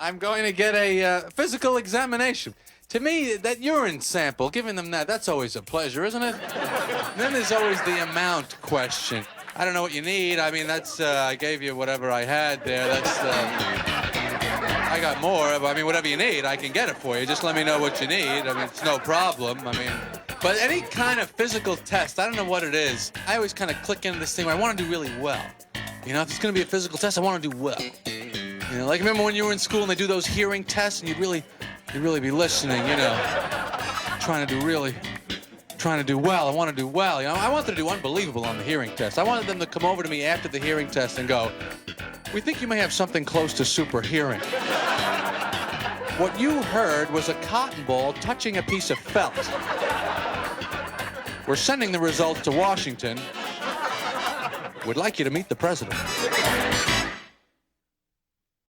I'm going to get a physical examination. To me, that urine sample, giving them that's always a pleasure, isn't it? And then there's always the amount question. I don't know what you need. I mean, I gave you whatever I had there. I got more. I mean, whatever you need, I can get it for you. Just let me know what you need. I mean, it's no problem. I mean, but any kind of physical test, I don't know what it is. I always kind of click into this thing where I want to do really well. You know, if it's going to be a physical test, I want to do well. You know, like remember when you were in school and they do those hearing tests and you'd really be listening, you know, trying to do well. I want to do well. You know, I wanted to do unbelievable on the hearing test. I wanted them to come over to me after the hearing test and go, "We think you may have something close to super hearing. What you heard was a cotton ball touching a piece of felt. We're sending the results to Washington. We'd like you to meet the president."